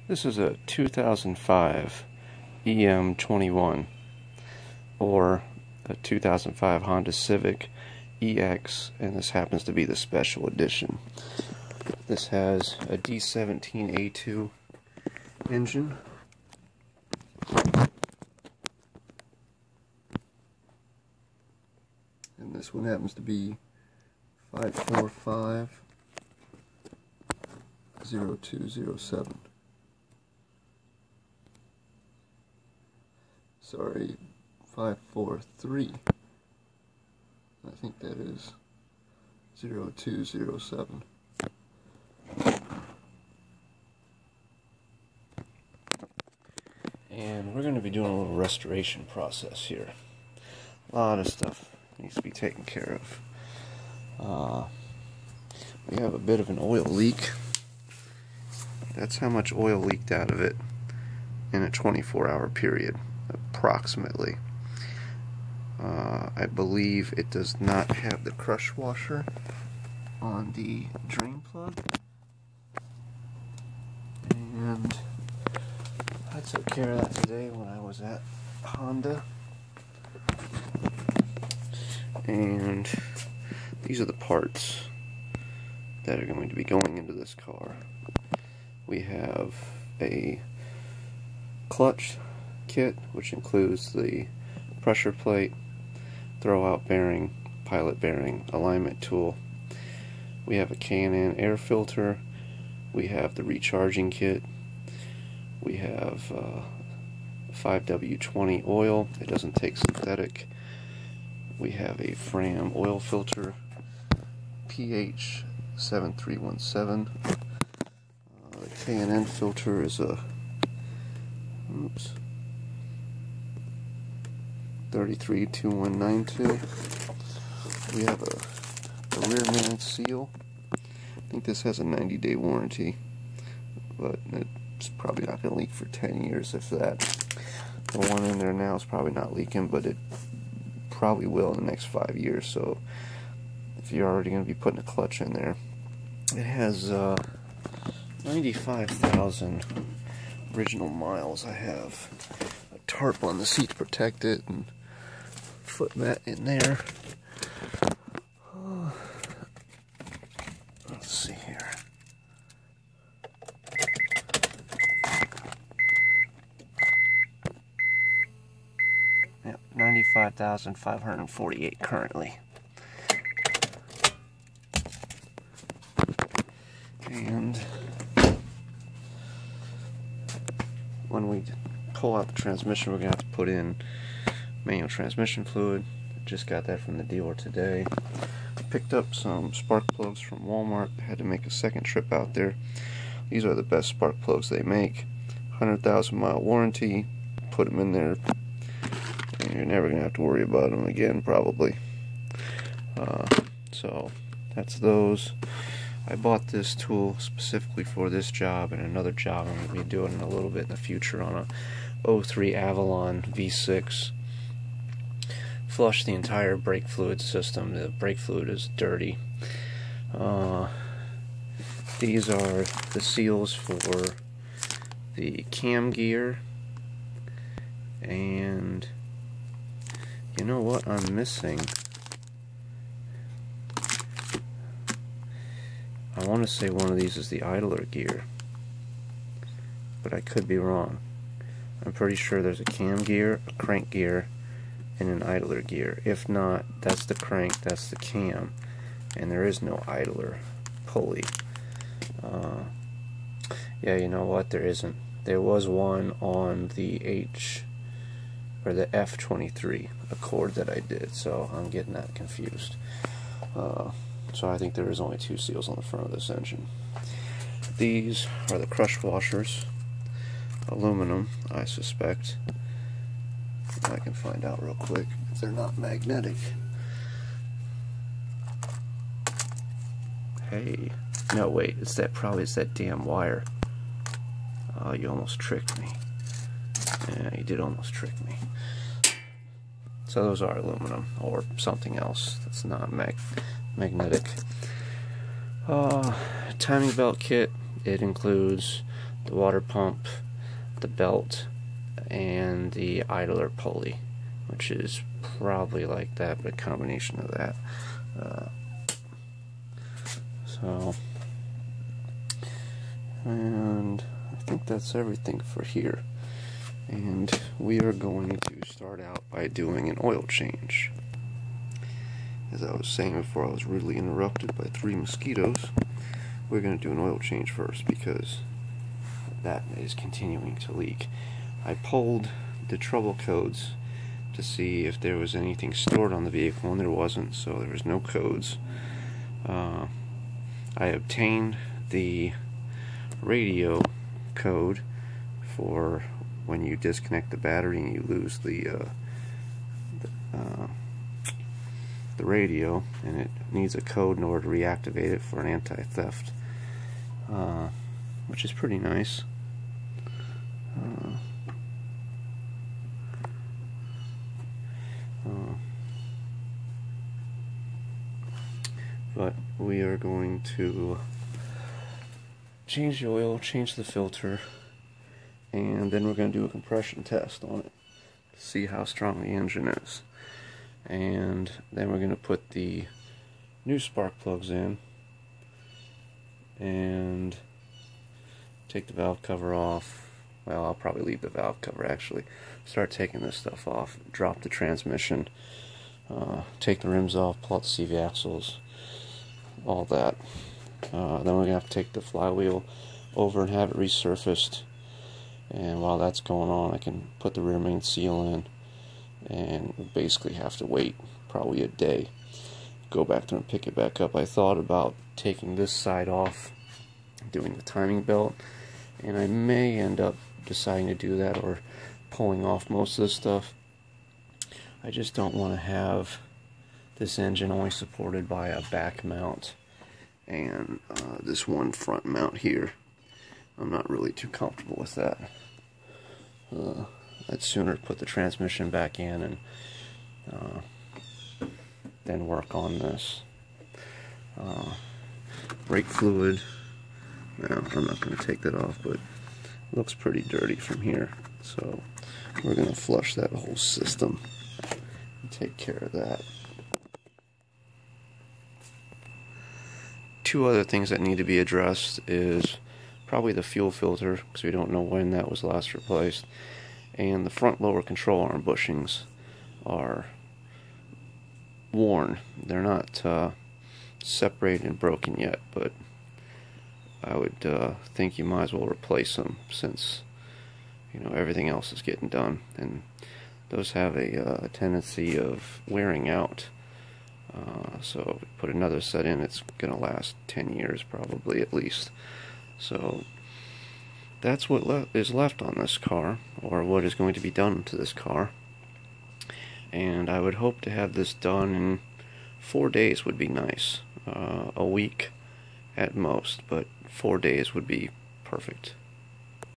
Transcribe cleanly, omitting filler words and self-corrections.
This is a 2005 EM21 or a 2005 Honda Civic EX, and this happens to be the special edition. This has a D17A2 engine. And this one happens to be 545-0207. Sorry, 543. I think that is 0207. And we're going to be doing a little restoration process here. A lot of stuff needs to be taken care of. We have a bit of an oil leak. That's how much oil leaked out of it in a 24-hour period, approximately. I believe it does not have the crush washer on the drain plug. And I took care of that today when I was at Honda. And these are the parts that are going to be going into this car. We have a clutch kit, which includes the pressure plate, throwout bearing, pilot bearing, alignment tool. We have a K&N air filter. We have the recharging kit. We have 5W20 oil. It doesn't take synthetic. We have a Fram oil filter, pH 7317. The K&N filter is a 332192. We have a rear man seal. I think this has a 90-day warranty, but it's probably not going to leak for 10 years, if that. The one in there now is probably not leaking, but it probably will in the next 5 years. So if you're already going to be putting a clutch in there, it has 95,000 original miles. I have a tarp on the seat to protect it, and foot mat in there. Let's see here. Yep, 95,548 currently. And when we pull out the transmission, we're going to have to put in manual transmission fluid. Just got that from the dealer today. Picked up some spark plugs from Walmart. Had to make a second trip out there. These are the best spark plugs they make. 100,000 mile warranty. Put them in there, and you're never going to have to worry about them again, probably. So that's those. I bought this tool specifically for this job and another job I'm going to be doing in a little bit in the future on a 03 Avalon V6. Flush the entire brake fluid system. The brake fluid is dirty. These are the seals for the cam gear. And you know what I'm missing? I want to say one of these is the idler gear, but I could be wrong. I'm pretty sure there's a cam gear, a crank gear, and an idler gear. If not, that's the crank, that's the cam, and there is no idler pulley. Yeah, you know what? There isn't. There was one on the the F23 Accord that I did, so I'm getting that confused. So I think there is only 2 seals on the front of this engine. These are the crush washers. Aluminum, I suspect. I can find out real quick if they're not magnetic. Hey, no wait, it's that damn wire. Oh, you almost tricked me. Yeah, you did almost trick me. So those are aluminum or something else that's not magnetic. Timing belt kit. It includes the water pump, the belt, and the idler pulley, which is probably like that, but a combination of that. And I think that's everything for here. And we are going to start out by doing an oil change. As I was saying before, I was rudely interrupted by 3 mosquitoes. We're going to do an oil change first because that is continuing to leak. I pulled the trouble codes to see if there was anything stored on the vehicle, and there wasn't, so there was no codes. I obtained the radio code for when you disconnect the battery and you lose the radio, and it needs a code in order to reactivate it for an anti-theft, which is pretty nice. But we are going to change the oil, change the filter, and then we're going to do a compression test on it to see how strong the engine is. And then we're going to put the new spark plugs in and take the valve cover off. Well, I'll probably leave the valve cover actually. Start taking this stuff off, drop the transmission, take the rims off, pull out the CV axles, all that. Then we're going to have to take the flywheel over and have it resurfaced. And while that's going on, I can put the rear main seal in, and we basically have to wait probably a day, go back there and pick it back up. I thought about taking this side off, doing the timing belt, and I may end up deciding to do that or pulling off most of this stuff. I just don't want to have this engine only supported by a back mount and this one front mount here. I'm not really too comfortable with that. I'd sooner put the transmission back in and then work on this. Brake fluid, well, I'm not going to take that off, but it looks pretty dirty from here, so we're going to flush that whole system and take care of that. 2 other things that need to be addressed is probably the fuel filter, because we don't know when that was last replaced, and the front lower control arm bushings are worn. They're not separated and broken yet, but I would think you might as well replace them, since everything else is getting done, and those have a tendency of wearing out. So if we put another set in, it's going to last 10 years probably at least. So that's what is left on this car, or what is going to be done to this car. And I would hope to have this done in 4 days would be nice. A week at most, but 4 days would be perfect.